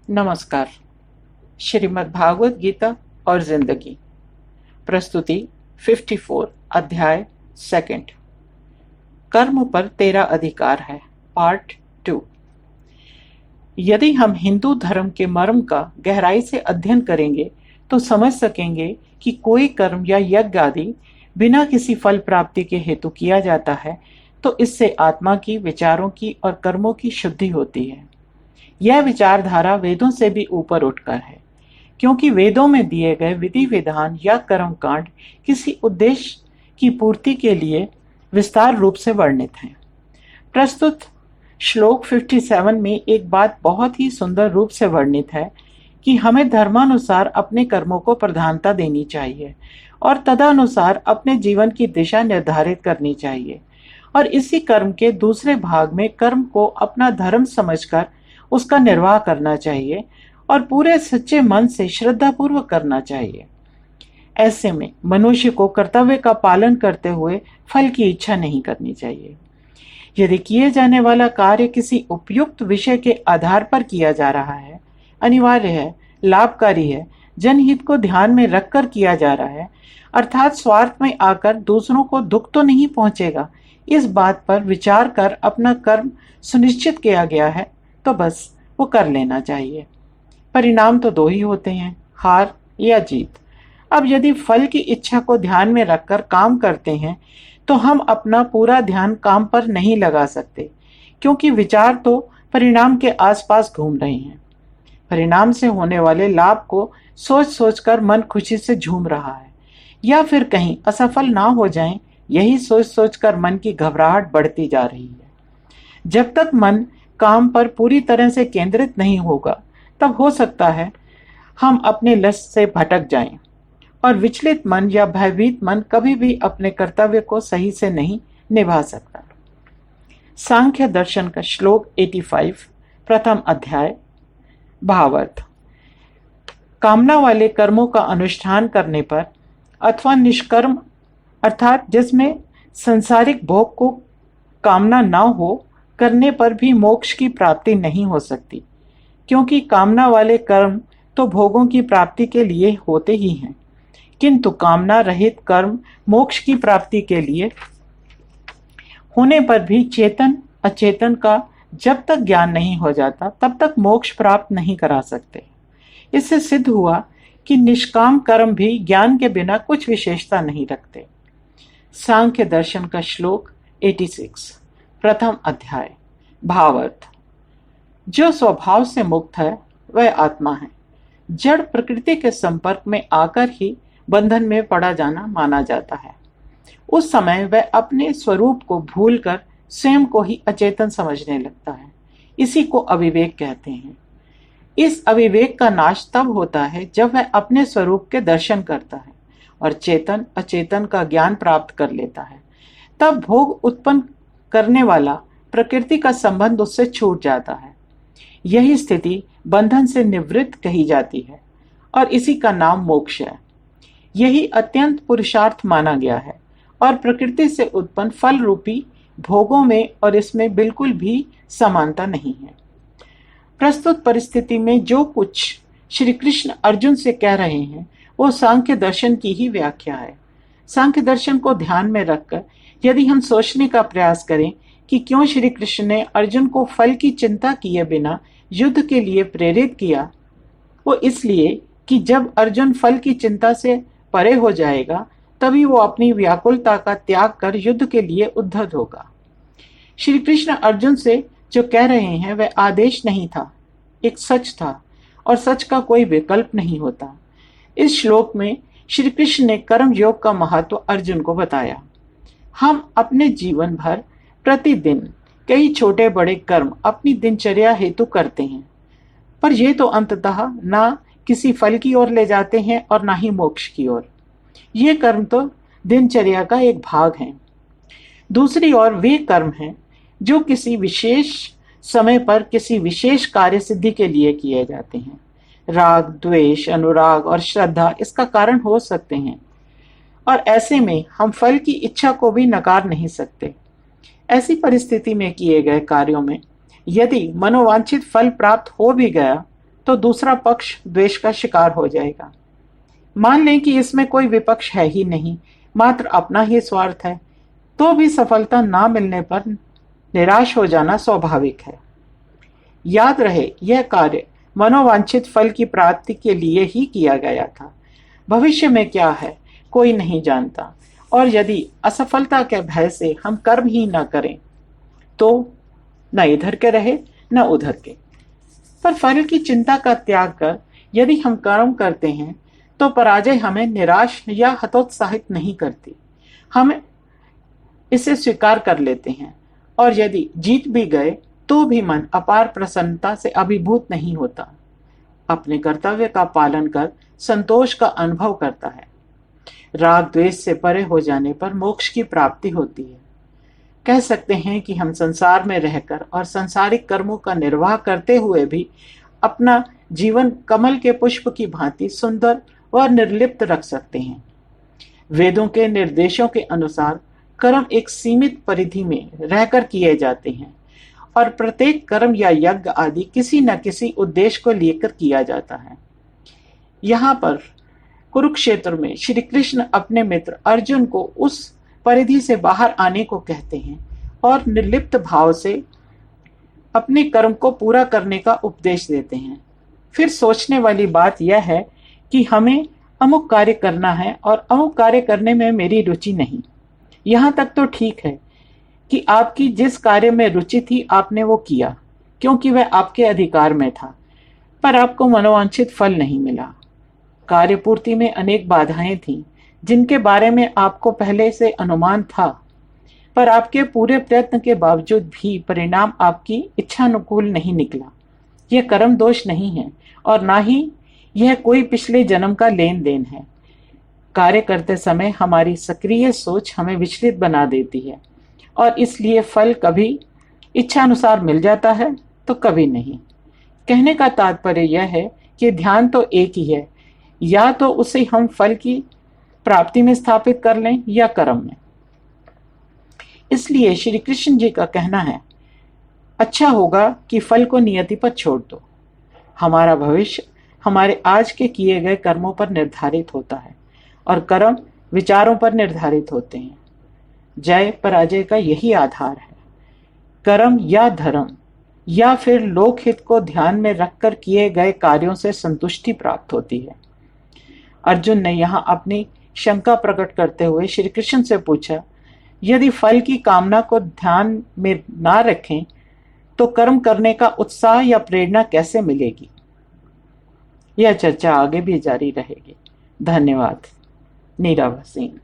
नमस्कार। श्रीमद् भागवत गीता और जिंदगी, प्रस्तुति 54, अध्याय सेकंड। कर्म पर तेरा अधिकार है, पार्ट 2। यदि हम हिंदू धर्म के मर्म का गहराई से अध्ययन करेंगे तो समझ सकेंगे कि कोई कर्म या यज्ञ आदि बिना किसी फल प्राप्ति के हेतु किया जाता है तो इससे आत्मा की, विचारों की और कर्मों की शुद्धि होती है। यह विचारधारा वेदों से भी ऊपर उठकर है, क्योंकि वेदों में दिए गए विधि विधान या कर्मकांड किसी उद्देश्य की पूर्ति के लिए विस्तार रूप से वर्णित हैं। प्रस्तुत श्लोक 57 में एक बात बहुत ही सुंदर रूप से वर्णित है कि हमें धर्मानुसार अपने कर्मों को प्रधानता देनी चाहिए और तदनुसार अपने जीवन की दिशा निर्धारित करनी चाहिए, और इसी कर्म के दूसरे भाग में कर्म को अपना धर्म समझकर उसका निर्वाह करना चाहिए और पूरे सच्चे मन से श्रद्धापूर्वक करना चाहिए। ऐसे में मनुष्य को कर्तव्य का पालन करते हुए फल की इच्छा नहीं करनी चाहिए। यदि किए जाने वाला कार्य किसी उपयुक्त विषय के आधार पर किया जा रहा है, अनिवार्य है, लाभकारी है, जनहित को ध्यान में रखकर किया जा रहा है, अर्थात स्वार्थ में आकर दूसरों को दुख तो नहीं पहुंचेगा, इस बात पर विचार कर अपना कर्म सुनिश्चित किया गया है तो बस वो कर लेना चाहिए। परिणाम तो दो ही होते हैं, हार या जीत। अब यदि फल की इच्छा को ध्यान में रखकर काम करते हैं तो हम अपना पूरा ध्यान काम पर नहीं लगा सकते, क्योंकि विचार तो परिणाम के आसपास घूम रहे हैं। परिणाम से होने वाले लाभ को सोच सोचकर मन खुशी से झूम रहा है, या फिर कहीं असफल ना हो जाएं, यही सोच सोचकर मन की घबराहट बढ़ती जा रही है। जब तक मन काम पर पूरी तरह से केंद्रित नहीं होगा तब हो सकता है हम अपने लक्ष्य से भटक जाएं, और विचलित मन या भयभीत मन कभी भी अपने कर्तव्य को सही से नहीं निभा सकता। सांख्य दर्शन का श्लोक 85, प्रथम अध्याय, भावार्थ। कामना वाले कर्मों का अनुष्ठान करने पर अथवा निष्कर्म अर्थात जिसमें सांसारिक भोग को कामना न हो करने पर भी मोक्ष की प्राप्ति नहीं हो सकती, क्योंकि कामना वाले कर्म तो भोगों की प्राप्ति के लिए होते ही हैं, किंतु कामना रहित कर्म मोक्ष की प्राप्ति के लिए होने पर भी चेतन अचेतन का जब तक ज्ञान नहीं हो जाता तब तक मोक्ष प्राप्त नहीं करा सकते। इससे सिद्ध हुआ कि निष्काम कर्म भी ज्ञान के बिना कुछ विशेषता नहीं रखते। सांख्य दर्शन का श्लोक 86, प्रथम अध्याय, भावार्थ। जो स्वभाव से मुक्त है वह आत्मा है। जड़ प्रकृति के संपर्क में आकर ही बंधन में पड़ा जाना माना जाता है। उस समय वह अपने स्वरूप को भूलकर स्वयं को ही अचेतन समझने लगता है। इसी को अविवेक कहते हैं। इस अविवेक का नाश तब होता है जब वह अपने स्वरूप के दर्शन करता है और चेतन अचेतन का ज्ञान प्राप्त कर लेता है। तब भोग उत्पन्न करने वाला प्रकृति का संबंध उससे छूट जाता है। यही स्थिति बंधन से निवृत्त कही जाती है और इसी का नाम मोक्ष है। यही अत्यंत पुरुषार्थ माना गया है और प्रकृति से उत्पन्न फल रूपी भोगों में और इसमें बिल्कुल भी समानता नहीं है। प्रस्तुत परिस्थिति में जो कुछ श्री कृष्ण अर्जुन से कह रहे हैं वो सांख्य दर्शन की ही व्याख्या है। सांख्य दर्शन को ध्यान में रखकर यदि हम सोचने का प्रयास करें कि क्यों श्री कृष्ण ने अर्जुन को फल की चिंता किए बिना युद्ध के लिए प्रेरित किया, वो इसलिए कि जब अर्जुन फल की चिंता से परे हो जाएगा तभी वो अपनी व्याकुलता का त्याग कर युद्ध के लिए उद्धत होगा। श्री कृष्ण अर्जुन से जो कह रहे हैं वह आदेश नहीं था, एक सच था, और सच का कोई विकल्प नहीं होता। इस श्लोक में श्री कृष्ण ने कर्म योग का महत्व अर्जुन को बताया। हम अपने जीवन भर प्रतिदिन कई छोटे बड़े कर्म अपनी दिनचर्या हेतु करते हैं, पर ये तो अंततः ना किसी फल की ओर ले जाते हैं और ना ही मोक्ष की ओर। ये कर्म तो दिनचर्या का एक भाग हैं। दूसरी ओर वे कर्म हैं जो किसी विशेष समय पर किसी विशेष कार्य सिद्धि के लिए किए जाते हैं। राग, द्वेष, अनुराग और श्रद्धा इसका कारण हो सकते हैं, और ऐसे में हम फल की इच्छा को भी नकार नहीं सकते। ऐसी परिस्थिति में किए गए कार्यों में यदि मनोवांछित फल प्राप्त हो भी गया तो दूसरा पक्ष द्वेष का शिकार हो जाएगा। मान लें कि इसमें कोई विपक्ष है ही नहीं, मात्र अपना ही स्वार्थ है, तो भी सफलता ना मिलने पर निराश हो जाना स्वाभाविक है। याद रहे, यह कार्य मनोवांछित फल की प्राप्ति के लिए ही किया गया था। भविष्य में क्या है कोई नहीं जानता, और यदि असफलता के भय से हम कर्म ही न करें तो न इधर के रहे न उधर के। पर फल की चिंता का त्याग कर यदि हम कर्म करते हैं तो पराजय हमें निराश या हतोत्साहित नहीं करती, हम इसे स्वीकार कर लेते हैं, और यदि जीत भी गए तो भी मन अपार प्रसन्नता से अभिभूत नहीं होता, अपने कर्तव्य का पालन कर संतोष का अनुभव करता है। राग द्वेष से परे हो जाने पर मोक्ष की प्राप्ति होती है। कह सकते हैं कि हम संसार में रहकर और सांसारिक कर्मों का निर्वाह करते हुए भी अपना जीवन कमल के पुष्प की भांति सुंदर और निर्लिप्त रख सकते हैं। वेदों के निर्देशों के अनुसार कर्म एक सीमित परिधि में रहकर किए जाते हैं, और प्रत्येक कर्म या यज्ञ आदि किसी न किसी उद्देश्य को लेकर किया जाता है। यहाँ पर कुरुक्षेत्र में श्री कृष्ण अपने मित्र अर्जुन को उस परिधि से बाहर आने को कहते हैं और निर्लिप्त भाव से अपने कर्म को पूरा करने का उपदेश देते हैं। फिर सोचने वाली बात यह है कि हमें अमुक कार्य करना है और अमुक कार्य करने में मेरी रुचि नहीं। यहाँ तक तो ठीक है कि आपकी जिस कार्य में रुचि थी आपने वो किया, क्योंकि वह आपके अधिकार में था, पर आपको मनोवांछित फल नहीं मिला। कार्य पूर्ति में अनेक बाधाएं थीं, जिनके बारे में आपको पहले से अनुमान था, पर आपके पूरे प्रयत्न के बावजूद भी परिणाम आपकी इच्छानुकूल नहीं निकला। यह कर्म दोष नहीं है, और ना ही यह कोई पिछले जन्म का लेन देन है। कार्य करते समय हमारी सक्रिय सोच हमें विचलित बना देती है, और इसलिए फल कभी इच्छानुसार मिल जाता है तो कभी नहीं। कहने का तात्पर्य यह है कि ध्यान तो एक ही है, या तो उसे हम फल की प्राप्ति में स्थापित कर लें या कर्म में। इसलिए श्री कृष्ण जी का कहना है, अच्छा होगा कि फल को नियति पर छोड़ दो। हमारा भविष्य हमारे आज के किए गए कर्मों पर निर्धारित होता है, और कर्म विचारों पर निर्धारित होते हैं। जय पराजय का यही आधार है। कर्म या धर्म या फिर लोकहित को ध्यान में रखकर किए गए कार्यों से संतुष्टि प्राप्त होती है। अर्जुन ने यहाँ अपनी शंका प्रकट करते हुए श्री कृष्ण से पूछा, यदि फल की कामना को ध्यान में ना रखें तो कर्म करने का उत्साह या प्रेरणा कैसे मिलेगी? यह चर्चा आगे भी जारी रहेगी। धन्यवाद। नीरा सिंह।